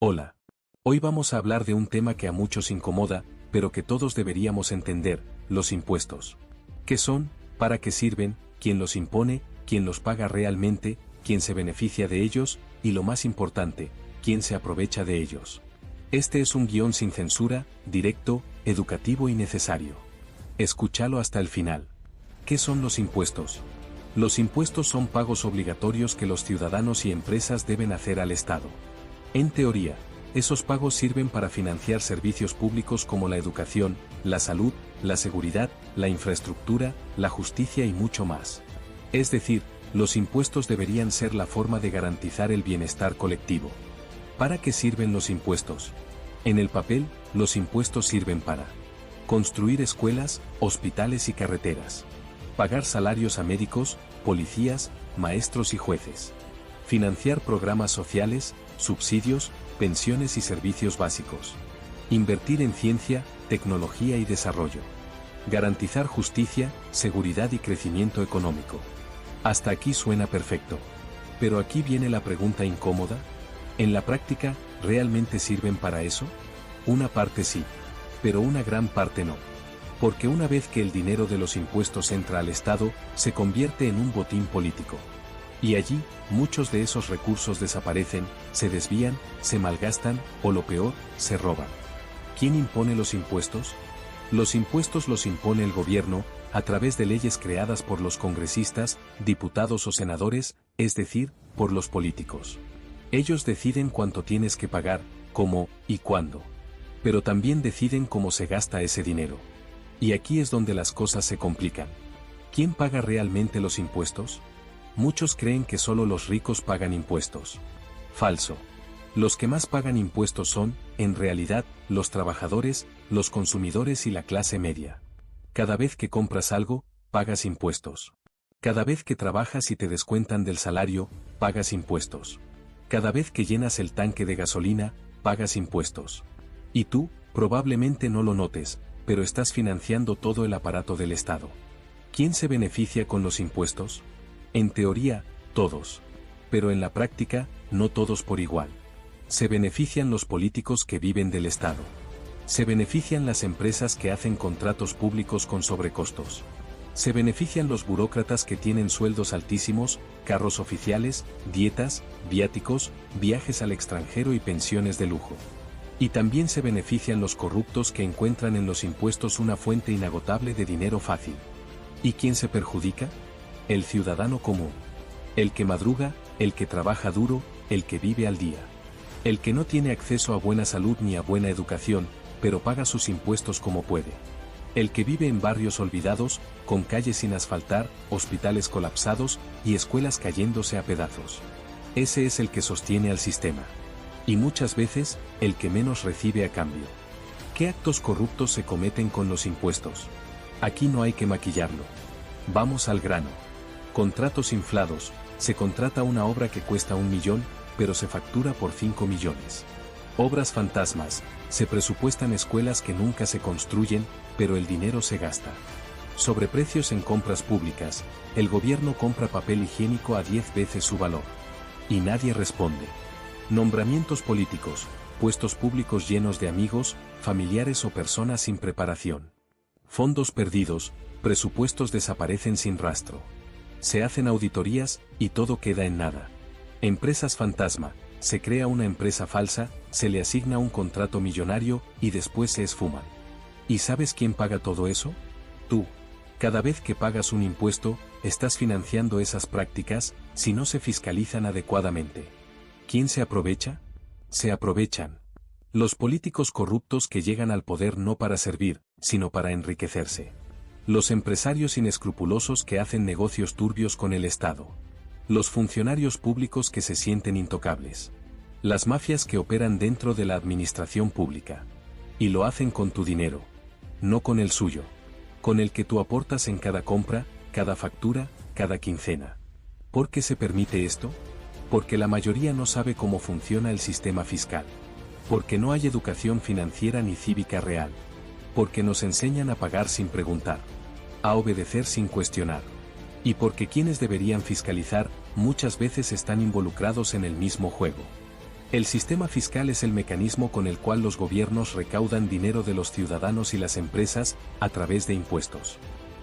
Hola. Hoy vamos a hablar de un tema que a muchos incomoda, pero que todos deberíamos entender: los impuestos. ¿Qué son? ¿Para qué sirven? ¿Quién los impone? ¿Quién los paga realmente? ¿Quién se beneficia de ellos? Y lo más importante, ¿quién se aprovecha de ellos? Este es un guión sin censura, directo, educativo y necesario. Escúchalo hasta el final. ¿Qué son los impuestos? Los impuestos son pagos obligatorios que los ciudadanos y empresas deben hacer al Estado. En teoría, esos pagos sirven para financiar servicios públicos como la educación, la salud, la seguridad, la infraestructura, la justicia y mucho más. Es decir, los impuestos deberían ser la forma de garantizar el bienestar colectivo. ¿Para qué sirven los impuestos? En el papel, los impuestos sirven para construir escuelas, hospitales y carreteras, pagar salarios a médicos, policías, maestros y jueces, financiar programas sociales, subsidios, pensiones y servicios básicos, invertir en ciencia, tecnología y desarrollo, garantizar justicia, seguridad y crecimiento económico. Hasta aquí suena perfecto. Pero aquí viene la pregunta incómoda: ¿en la práctica, realmente sirven para eso? Una parte sí, pero una gran parte no. Porque una vez que el dinero de los impuestos entra al Estado, se convierte en un botín político. Y allí, muchos de esos recursos desaparecen, se desvían, se malgastan, o lo peor, se roban. ¿Quién impone los impuestos? Los impuestos los impone el gobierno, a través de leyes creadas por los congresistas, diputados o senadores, es decir, por los políticos. Ellos deciden cuánto tienes que pagar, cómo y cuándo. Pero también deciden cómo se gasta ese dinero. Y aquí es donde las cosas se complican. ¿Quién paga realmente los impuestos? Muchos creen que solo los ricos pagan impuestos. Falso. Los que más pagan impuestos son, en realidad, los trabajadores, los consumidores y la clase media. Cada vez que compras algo, pagas impuestos. Cada vez que trabajas y te descuentan del salario, pagas impuestos. Cada vez que llenas el tanque de gasolina, pagas impuestos. Y tú, probablemente no lo notes, pero estás financiando todo el aparato del Estado. ¿Quién se beneficia con los impuestos? En teoría, todos. Pero en la práctica, no todos por igual. Se benefician los políticos que viven del Estado. Se benefician las empresas que hacen contratos públicos con sobrecostos. Se benefician los burócratas que tienen sueldos altísimos, carros oficiales, dietas, viáticos, viajes al extranjero y pensiones de lujo. Y también se benefician los corruptos que encuentran en los impuestos una fuente inagotable de dinero fácil. ¿Y quién se perjudica? El ciudadano común. El que madruga, el que trabaja duro, el que vive al día. El que no tiene acceso a buena salud ni a buena educación, pero paga sus impuestos como puede. El que vive en barrios olvidados, con calles sin asfaltar, hospitales colapsados y escuelas cayéndose a pedazos. Ese es el que sostiene al sistema. Y muchas veces, el que menos recibe a cambio. ¿Qué actos corruptos se cometen con los impuestos? Aquí no hay que maquillarlo. Vamos al grano. Contratos inflados: se contrata una obra que cuesta 1 millón, pero se factura por 5 millones. Obras fantasmas: se presupuestan escuelas que nunca se construyen, pero el dinero se gasta. Sobreprecios en compras públicas: el gobierno compra papel higiénico a 10 veces su valor. Y nadie responde. Nombramientos políticos: puestos públicos llenos de amigos, familiares o personas sin preparación. Fondos perdidos: presupuestos desaparecen sin rastro. Se hacen auditorías, y todo queda en nada. Empresas fantasma: se crea una empresa falsa, se le asigna un contrato millonario, y después se esfuman. ¿Y sabes quién paga todo eso? Tú. Cada vez que pagas un impuesto, estás financiando esas prácticas, si no se fiscalizan adecuadamente. ¿Quién se aprovecha? Se aprovechan los políticos corruptos que llegan al poder no para servir, sino para enriquecerse. Los empresarios inescrupulosos que hacen negocios turbios con el Estado. Los funcionarios públicos que se sienten intocables. Las mafias que operan dentro de la administración pública. Y lo hacen con tu dinero. No con el suyo. Con el que tú aportas en cada compra, cada factura, cada quincena. ¿Por qué se permite esto? Porque la mayoría no sabe cómo funciona el sistema fiscal. Porque no hay educación financiera ni cívica real. Porque nos enseñan a pagar sin preguntar. A obedecer sin cuestionar. Y porque quienes deberían fiscalizar, muchas veces están involucrados en el mismo juego. El sistema fiscal es el mecanismo con el cual los gobiernos recaudan dinero de los ciudadanos y las empresas a través de impuestos.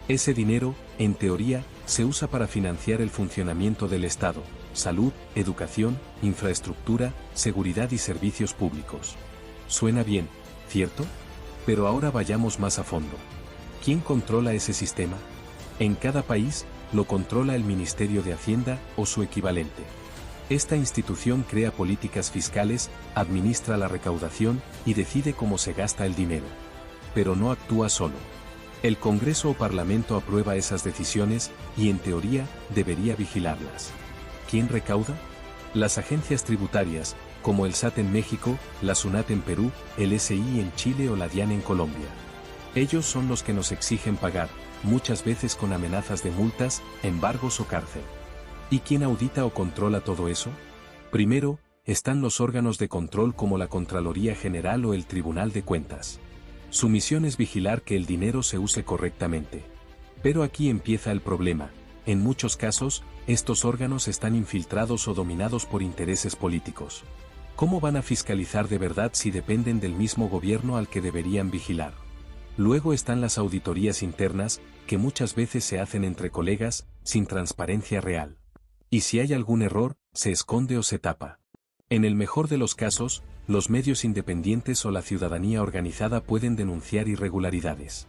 Ese dinero, en teoría, se usa para financiar el funcionamiento del Estado, salud, educación, infraestructura, seguridad y servicios públicos. Suena bien, ¿cierto? Pero ahora vayamos más a fondo. ¿Quién controla ese sistema? En cada país, lo controla el Ministerio de Hacienda o su equivalente. Esta institución crea políticas fiscales, administra la recaudación y decide cómo se gasta el dinero. Pero no actúa solo. El Congreso o Parlamento aprueba esas decisiones y, en teoría, debería vigilarlas. ¿Quién recauda? Las agencias tributarias, como el SAT en México, la SUNAT en Perú, el SI en Chile o la DIAN en Colombia. Ellos son los que nos exigen pagar, muchas veces con amenazas de multas, embargos o cárcel. ¿Y quién audita o controla todo eso? Primero, están los órganos de control como la Contraloría General o el Tribunal de Cuentas. Su misión es vigilar que el dinero se use correctamente. Pero aquí empieza el problema. En muchos casos, estos órganos están infiltrados o dominados por intereses políticos. ¿Cómo van a fiscalizar de verdad si dependen del mismo gobierno al que deberían vigilar? Luego están las auditorías internas, que muchas veces se hacen entre colegas, sin transparencia real. Y si hay algún error, se esconde o se tapa. En el mejor de los casos, los medios independientes o la ciudadanía organizada pueden denunciar irregularidades.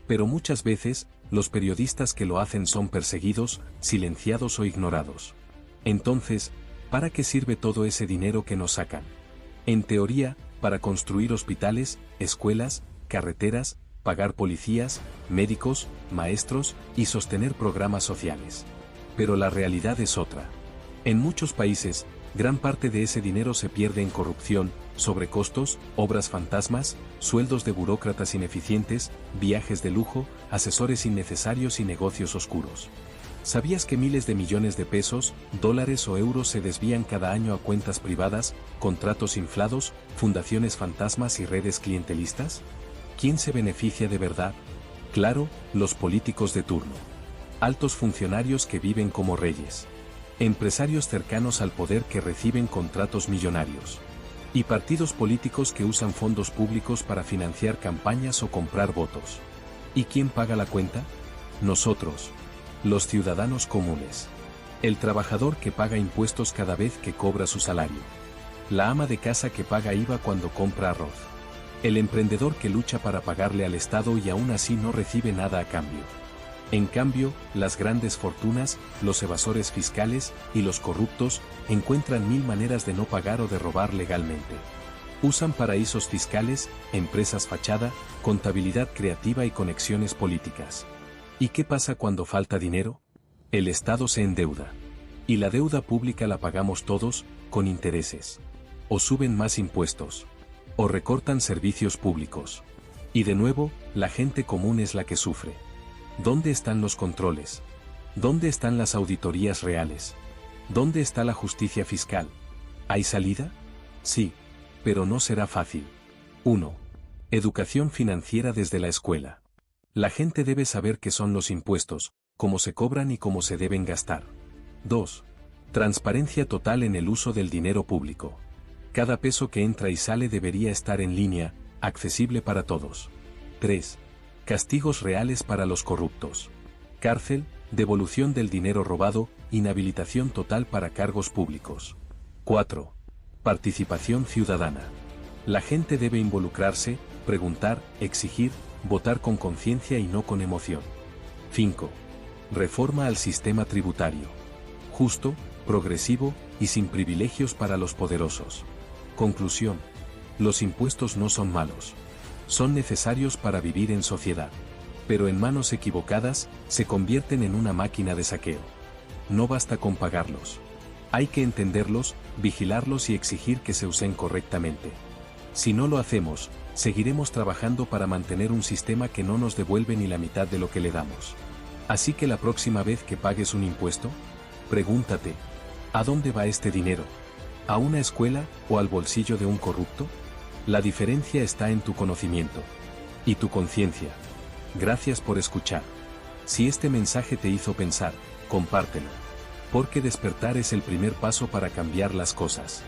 Pero muchas veces, los periodistas que lo hacen son perseguidos, silenciados o ignorados. Entonces, ¿para qué sirve todo ese dinero que nos sacan? En teoría, para construir hospitales, escuelas, carreteras, pagar policías, médicos, maestros y sostener programas sociales. Pero la realidad es otra. En muchos países, gran parte de ese dinero se pierde en corrupción, sobrecostos, obras fantasmas, sueldos de burócratas ineficientes, viajes de lujo, asesores innecesarios y negocios oscuros. ¿Sabías que miles de millones de pesos, dólares o euros se desvían cada año a cuentas privadas, contratos inflados, fundaciones fantasmas y redes clientelistas? ¿Quién se beneficia de verdad? Claro, los políticos de turno. Altos funcionarios que viven como reyes. Empresarios cercanos al poder que reciben contratos millonarios. Y partidos políticos que usan fondos públicos para financiar campañas o comprar votos. ¿Y quién paga la cuenta? Nosotros. Los ciudadanos comunes. El trabajador que paga impuestos cada vez que cobra su salario. La ama de casa que paga IVA cuando compra arroz. El emprendedor que lucha para pagarle al Estado y aún así no recibe nada a cambio. En cambio, las grandes fortunas, los evasores fiscales y los corruptos encuentran mil maneras de no pagar o de robar legalmente. Usan paraísos fiscales, empresas fachada, contabilidad creativa y conexiones políticas. ¿Y qué pasa cuando falta dinero? El Estado se endeuda. Y la deuda pública la pagamos todos, con intereses. O suben más impuestos. O recortan servicios públicos. Y de nuevo, la gente común es la que sufre. ¿Dónde están los controles? ¿Dónde están las auditorías reales? ¿Dónde está la justicia fiscal? ¿Hay salida? Sí, pero no será fácil. 1. Educación financiera desde la escuela. La gente debe saber qué son los impuestos, cómo se cobran y cómo se deben gastar. 2. Transparencia total en el uso del dinero público. Cada peso que entra y sale debería estar en línea, accesible para todos. 3. Castigos reales para los corruptos. Cárcel, devolución del dinero robado, inhabilitación total para cargos públicos. 4. Participación ciudadana. La gente debe involucrarse, preguntar, exigir, votar con conciencia y no con emoción. 5. Reforma al sistema tributario. Justo, progresivo y sin privilegios para los poderosos. Conclusión. Los impuestos no son malos. Son necesarios para vivir en sociedad. Pero en manos equivocadas, se convierten en una máquina de saqueo. No basta con pagarlos. Hay que entenderlos, vigilarlos y exigir que se usen correctamente. Si no lo hacemos, seguiremos trabajando para mantener un sistema que no nos devuelve ni la mitad de lo que le damos. Así que la próxima vez que pagues un impuesto, pregúntate, ¿a dónde va este dinero? ¿A una escuela o al bolsillo de un corrupto? La diferencia está en tu conocimiento y tu conciencia. Gracias por escuchar. Si este mensaje te hizo pensar, compártelo. Porque despertar es el primer paso para cambiar las cosas.